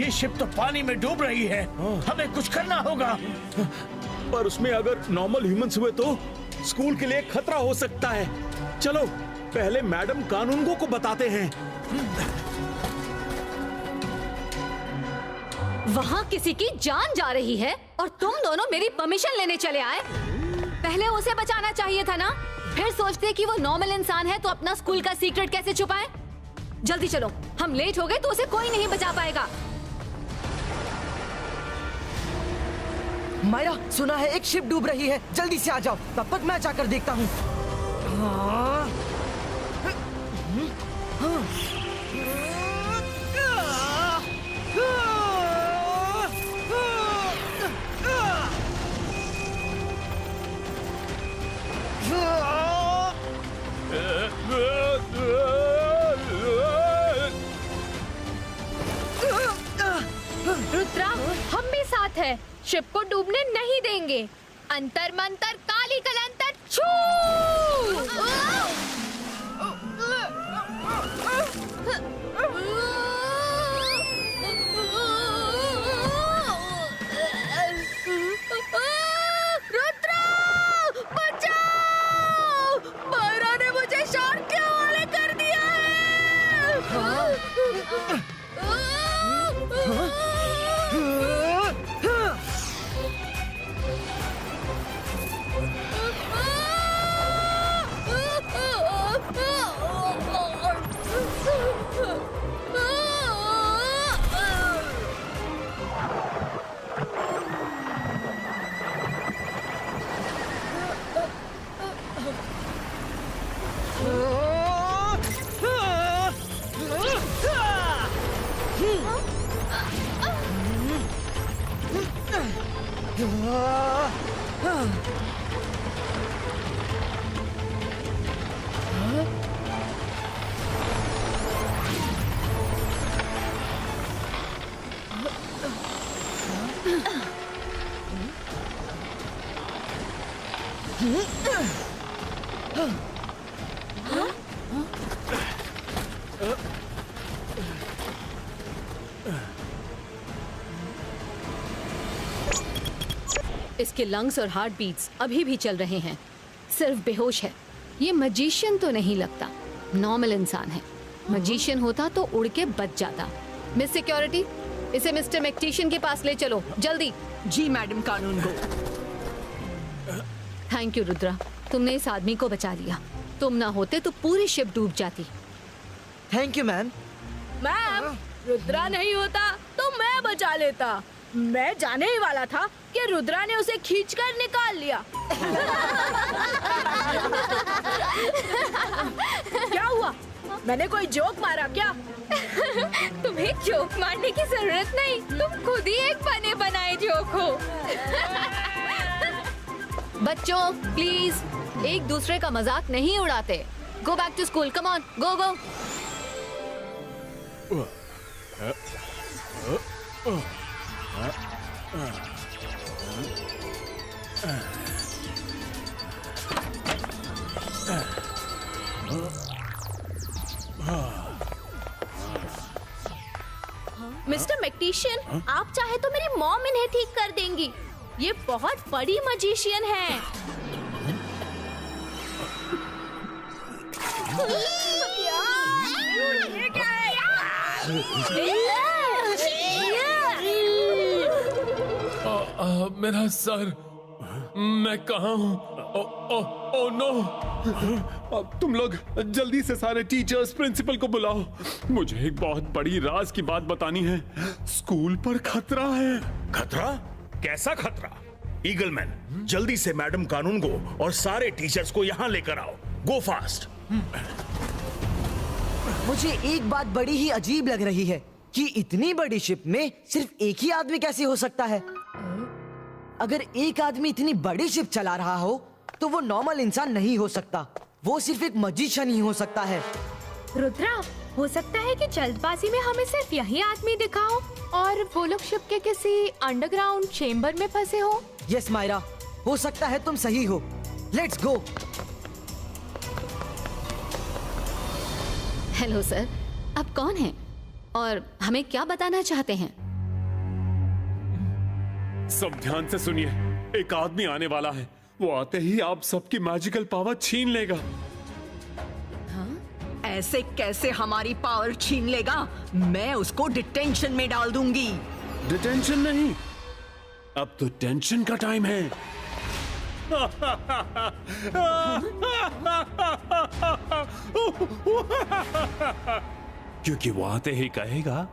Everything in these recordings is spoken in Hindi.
ये शिप तो पानी में डूब रही है। हमें कुछ करना होगा। पर उसमें अगर नॉर्मल ह्यूमंस हुए तो स्कूल के लिए खतरा हो सकता है। चलो पहले मैडम कानूनगो को बताते हैं। वहाँ किसी की जान जा रही है और तुम दोनों मेरी परमिशन लेने चले आए। पहले उसे बचाना चाहिए था ना, फिर सोचते कि वो नॉर्मल इंसान है तो अपना स्कूल का सीक्रेट कैसे छुपाए। जल्दी चलो, हम लेट हो गए तो उसे कोई नहीं बचा पाएगा। मायरा, सुना है एक शिप डूब रही है, जल्दी से आ जाओ, तब तक मैं जाकर देखता हूँ। रुद्रा, हम भी साथ हैं, शिप को डूबने नहीं देंगे। अंतर मंतर काली कलंतर छू। रुद्रा, बचाओ! मायरा ने मुझे शार्क के हवाले कर दिया है। इसके लंग्स और हार्ट बीट्स अभी भी चल रहे हैं, सिर्फ बेहोश है। ये मजिशियन तो नहीं लगता, नॉर्मल इंसान है। मजिशियन होता तो उड़ के बच जाता। मिस सिक्योरिटी, इसे मिस्टर मैक्टिशियन के पास ले चलो, जल्दी। जी madam Kanungo. Thank you Rudra, तुमने इस आदमी को बचा लिया। तुम ना होते तो पूरी शिप डूब जाती। Thank you ma'am. Ma'am, Rudra नहीं होता तो मैं बचा लेता। मैं जाने ही वाला था कि रुद्रा ने उसे खींचकर निकाल लिया। क्या हुआ? मैंने कोई जोक मारा क्या? तुम्हें जोक मारने की जरूरत नहीं, तुम खुद ही एक बने बनाए जोक हो। बच्चों प्लीज एक दूसरे का मजाक नहीं उड़ाते। Go back to school, come on, go go. Mister मैक्टिशियन, आप चाहे तो मेरी मॉम इन्हें ठीक कर देंगी। ये बहुत बड़ी मजिशियन है। ये क्या है? मेरा सर, मैं कहाँ हूँ? Oh no! अब तुम लोग जल्दी से सारे टीचर्स प्रिंसिपल को बुलाओ। मुझे एक बहुत बड़ी राज की बात बतानी है। स्कूल पर खतरा है। खतरा? कैसा खतरा? ईगलमैन, जल्दी से मैडम कानूनगो और सारे टीचर्स को यहाँ लेकर आओ। गो फास्ट। मुझे एक बात बड़ी ही अजीब लग रही है कि इतनी बड़ी शिप में सिर्फ एक ही आदमी कैसे हो सकता है। अगर एक आदमी इतनी बड़ी शिप चला रहा हो तो वो नॉर्मल इंसान नहीं हो सकता, वो सिर्फ एक मजिशियन ही हो सकता है। रुद्रा, हो सकता है कि जल्दबाजी में हमें सिर्फ यही आदमी दिखा हो और वो लोग शिप के किसी अंडरग्राउंड चेम्बर में फंसे हो। यस मायरा, हो सकता है तुम सही हो। Let's go. हेलो सर, आप कौन हैं और हमें क्या बताना चाहते हैं? सब ध्यान से सुनिए, एक आदमी आने वाला है। वो आते ही आप सबकी मैजिकल पावर छीन लेगा। ऐसे कैसे हमारी पावर छीन लेगा? मैं उसको डिटेंशन में डाल दूंगी। डिटेंशन नहीं, अब तो टेंशन का टाइम है। क्योंकि वो आते ही कहेगा,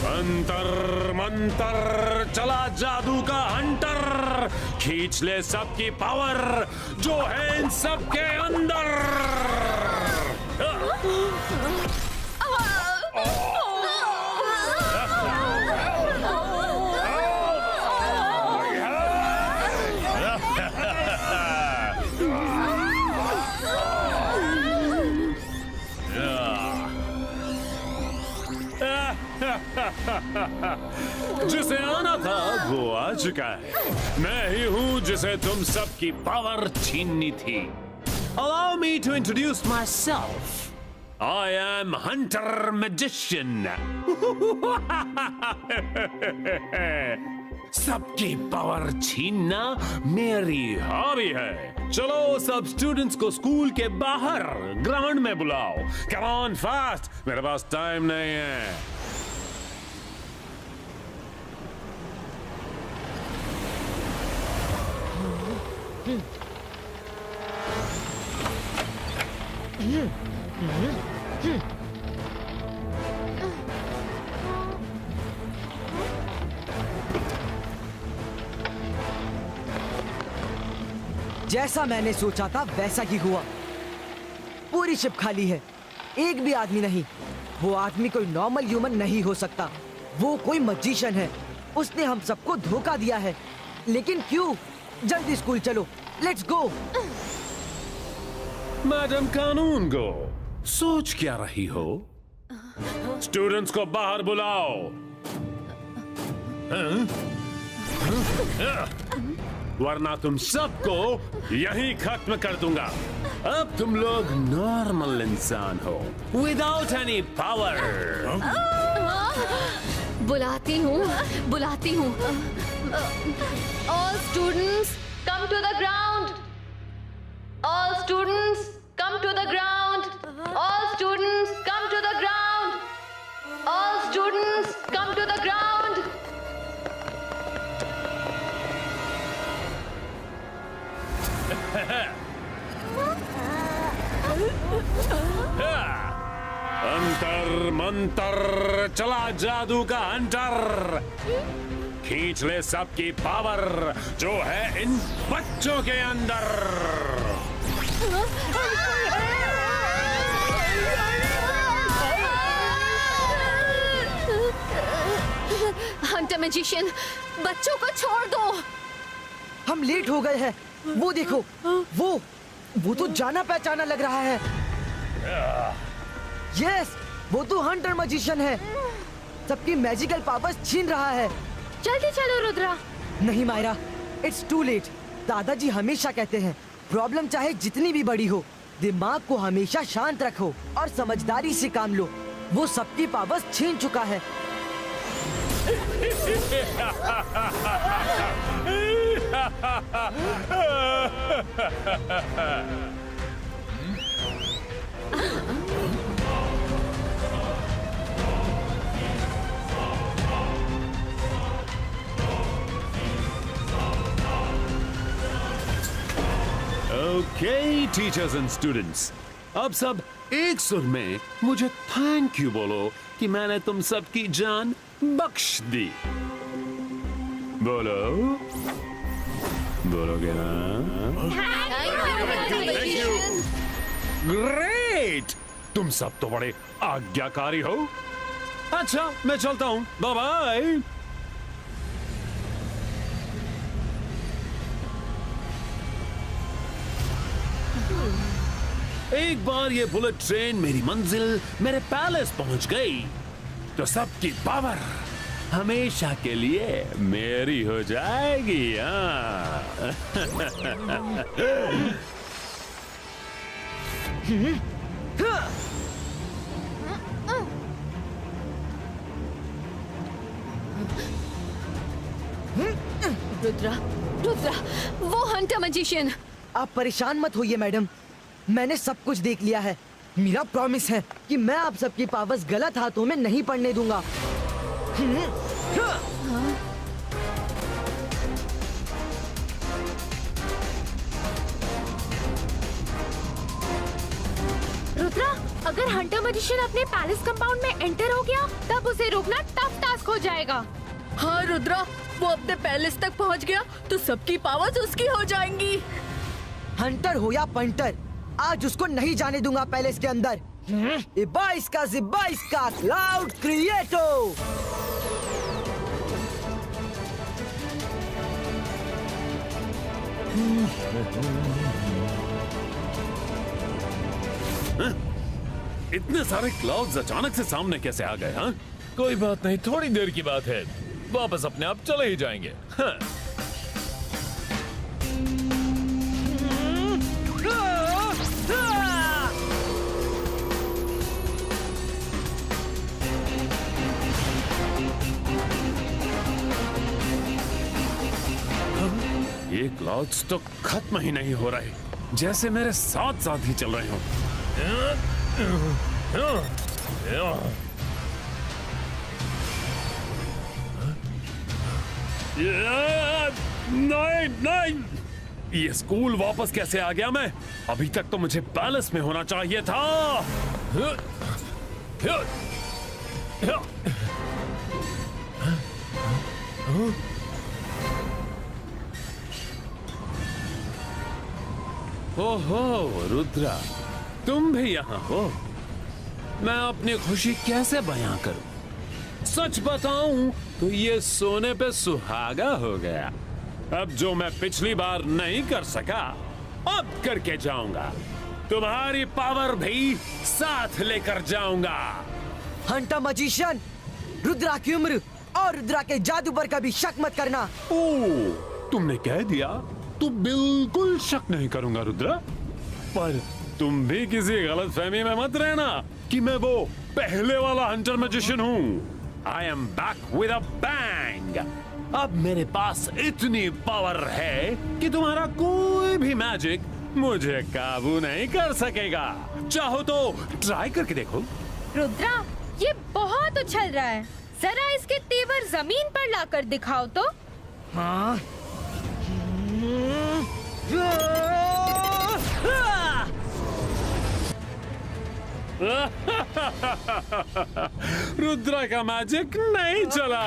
मंतर मंतर चला जादू का हंटर, खींच ले सबकी पावर जो है इन सबके अंदर। जिसे आना था वो आ चुका है। मैं ही हूं जिसे तुम सबकी पावर छीननी थी। Allow me to introduce myself. I am Hunter Magician. सबकी पावर छीनना मेरी हॉबी है। चलो सब स्टूडेंट्स को स्कूल के बाहर ग्राउंड में बुलाओ। Come on fast, मेरे पास टाइम नहीं है। जैसा मैंने सोचा था वैसा ही हुआ। पूरी शिप खाली है, एक भी आदमी नहीं। वो आदमी कोई नॉर्मल ह्यूमन नहीं हो सकता, वो कोई मैजिशियन है। उसने हम सबको धोखा दिया है। लेकिन क्यों? जल्दी स्कूल चलो, लेट्स गो। मैडम कानून गो, सोच क्या रही हो? स्टूडेंट्स को बाहर बुलाओ। वरना तुम सबको यहीं खत्म कर दूंगा। अब तुम लोग नॉर्मल इंसान हो, विदाउट एनी पावर। बुलाती हूँ। All students come to the ground. All students come to the ground. All students come to the ground. All students come to the ground. अंतर मंतर चला जादू का हंटर, खींच ले सबकी पावर जो है इन बच्चों के अंदर। हंटर मैजिशियन, बच्चों को छोड़ दो। हम लेट हो गए हैं। वो देखो, वो तो जाना पहचाना लग रहा है। यस, वो तो हंटर मैजिशियन है। सबकी मैजिकल पावर्स छीन रहा है। जल्दी चलो रुद्रा। नहीं मायरा, इट्स टू लेट। दादाजी हमेशा कहते हैं प्रॉब्लम चाहे जितनी भी बड़ी हो, दिमाग को हमेशा शांत रखो और समझदारी से काम लो। वो सबकी पावर्स छीन चुका है। ओके टीचर्स एंड स्टूडेंट्स, अब सब एक सुर में मुझे थैंक यू बोलो कि मैंने तुम सबकी जान बख्श दी। बोलो, बोलोगे ना? ग्रेट, तुम सब तो बड़े आज्ञाकारी हो। अच्छा, मैं चलता हूं, बाय बाय। एक बार ये बुलेट ट्रेन मेरी मंजिल, मेरे पैलेस पहुंच गई तो सबकी पावर हमेशा के लिए मेरी हो जाएगी। हाँ। रुद्रा, रुद्रा, वो हंटर मैजिशियन। आप परेशान मत होइए मैडम, मैंने सब कुछ देख लिया है। मेरा प्रॉमिस है कि मैं आप सबकी पावर्स गलत हाथों में नहीं पड़ने दूंगा। रुद्रा, अगर हंटर मैजिशियन अपने पैलेस कंपाउंड में एंटर हो गया तब उसे रोकना टफ टास्क हो जाएगा। हाँ रुद्रा, वो अपने पैलेस तक पहुंच गया तो सबकी पावर्स उसकी हो जाएंगी। हंटर हो या पंटर, आज उसको नहीं जाने दूंगा पैलेस के अंदर। इबाइस का क्लाउड क्रिएटो। इतने सारे क्लाउड्स अचानक से सामने कैसे आ गए? हाँ, कोई बात नहीं, थोड़ी देर की बात है, वापस अपने आप चले ही जाएंगे। हाँ। ये क्लाउड्स तो खत्म ही नहीं हो रहे, जैसे मेरे साथ साथ ही चल रहे हो। नहीं नहीं, ये स्कूल वापस कैसे आ गया मैं? अभी तक तो मुझे पैलेस में होना चाहिए था। ओहो रुद्रा, तुम भी यहाँ हो। मैं अपनी खुशी कैसे बयां करूं? सच बताऊं तो ये सोने पे सुहागा हो गया। अब जो मैं पिछली बार नहीं कर सका, अब करके जाऊंगा। तुम्हारी पावर भी साथ लेकर जाऊंगा। हंटर मैजिशियन, रुद्रा की उम्र और रुद्रा के जादू पर कभी शक मत करना। ओह, तुमने कह दिया तो बिल्कुल शक नहीं करूंगा रुद्रा। पर तुम भी किसी गलतफहमी में मत रहना कि मैं वो पहले वाला हंटर मैजिशियन हूँ। I am back with a bang. अब मेरे पास इतनी पावर है कि तुम्हारा कोई भी मैजिक मुझे काबू नहीं कर सकेगा। चाहो तो ट्राई करके देखो। रुद्रा, ये बहुत उछल रहा है, जरा इसके तेवर जमीन पर लाकर दिखाओ तो। हाँ? रुद्रा का मैजिक नहीं चला।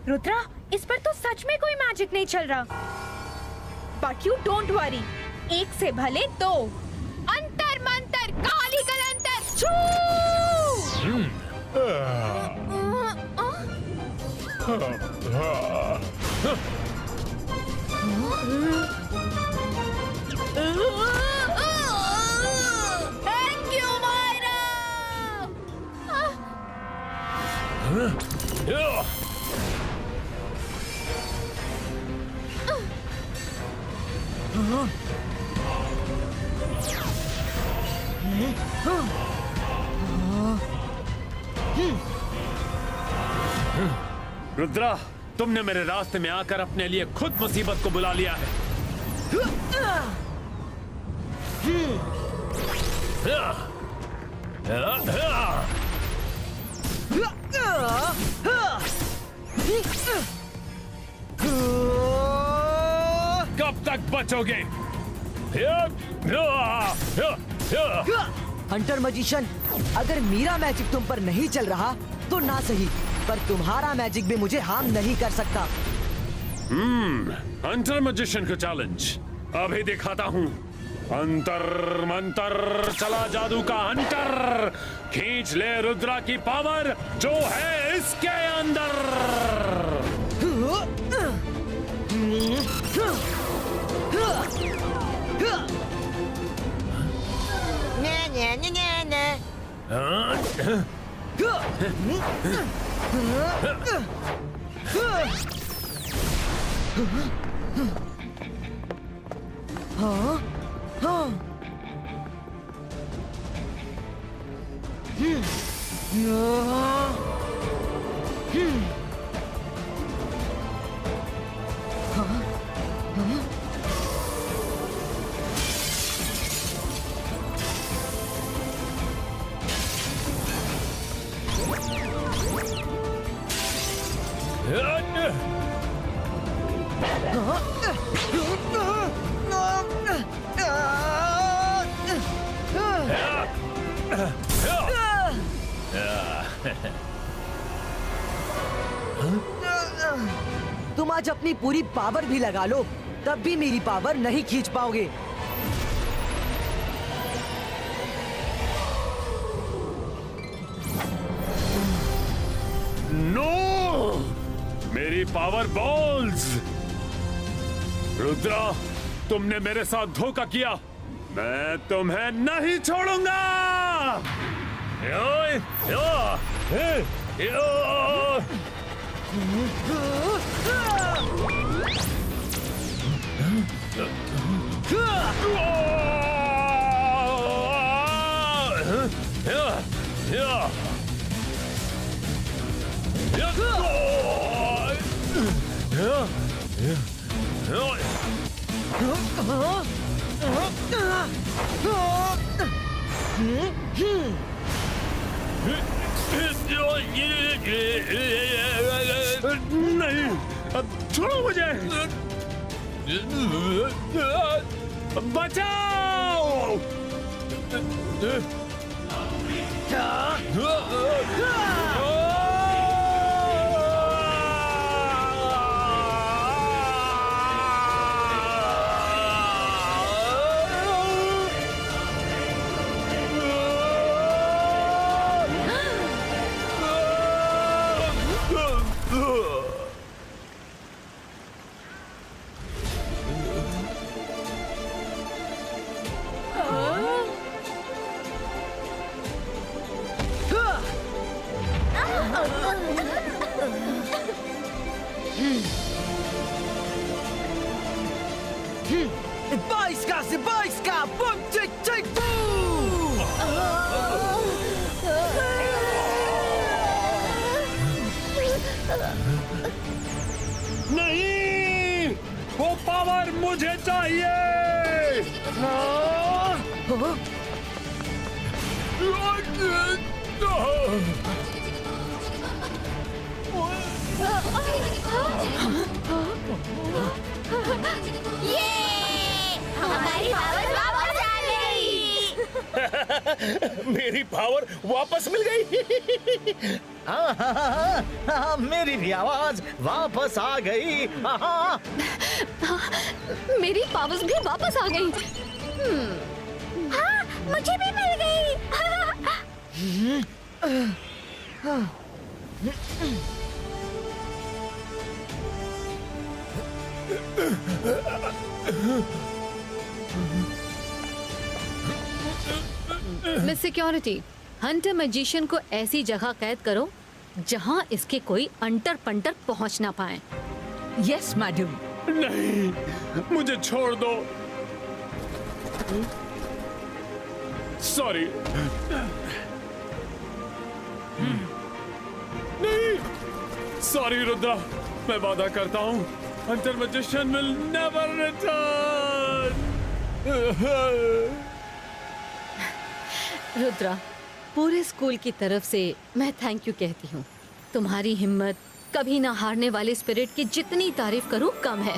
रुद्रा, इस पर तो सच में कोई मैजिक नहीं चल रहा। बट यू डोंट वरी, एक से भले दो। अंतर मंतर काली कलंतर छू। Thank you Myra. रुद्रा, तुमने मेरे रास्ते में आकर अपने लिए खुद मुसीबत को बुला लिया है। कब तक बचोगे? हंटर मजिशियन, अगर मेरा मैजिक तुम पर नहीं चल रहा तो ना सही, पर तुम्हारा मैजिक भी मुझे हार्म नहीं कर सकता। हंटर मैजिशियन को चैलेंज अभी दिखाता हूँ। अंतर मंतर चला जादू का हंटर, खींच ले रुद्रा की पावर जो है इसके अंदर। तुम आज अपनी पूरी पावर भी लगा लो, तब भी मेरी पावर नहीं खींच पाओगे। नो, मेरी पावर बॉल्स। रुद्रा, तुमने मेरे साथ धोखा किया, मैं तुम्हें नहीं छोड़ूंगा। नहीं, अब छोड़ो मुझे। बचाओ। Zibajska, bum, tick, tick, boom! नहीं, वो पावर मुझे चाहिए। हमारी पावर वापस आ गई। मेरी पावर वापस मिल गई। हाँ, मेरी भी आवाज वापस आ गई। मेरी पावर्स भी वापस आ गई। हाँ, मुझे भी मिल गई। मिस सिक्योरिटी, हंटर मैजिशियन को ऐसी जगह कैद करो जहां इसके कोई अंटर पंटर पहुंच ना पाए। Yes madam. नहीं, मुझे छोड़ दो। सॉरी। नहीं, सॉरी रुद्रा, मैं वादा करता हूँ Hunter magician will never return. Rudra, पूरे स्कूल की तरफ से मैं थैंक यू कहती हूँ। तुम्हारी हिम्मत, कभी ना हारने वाले स्पिरिट की जितनी तारीफ करूँ कम है।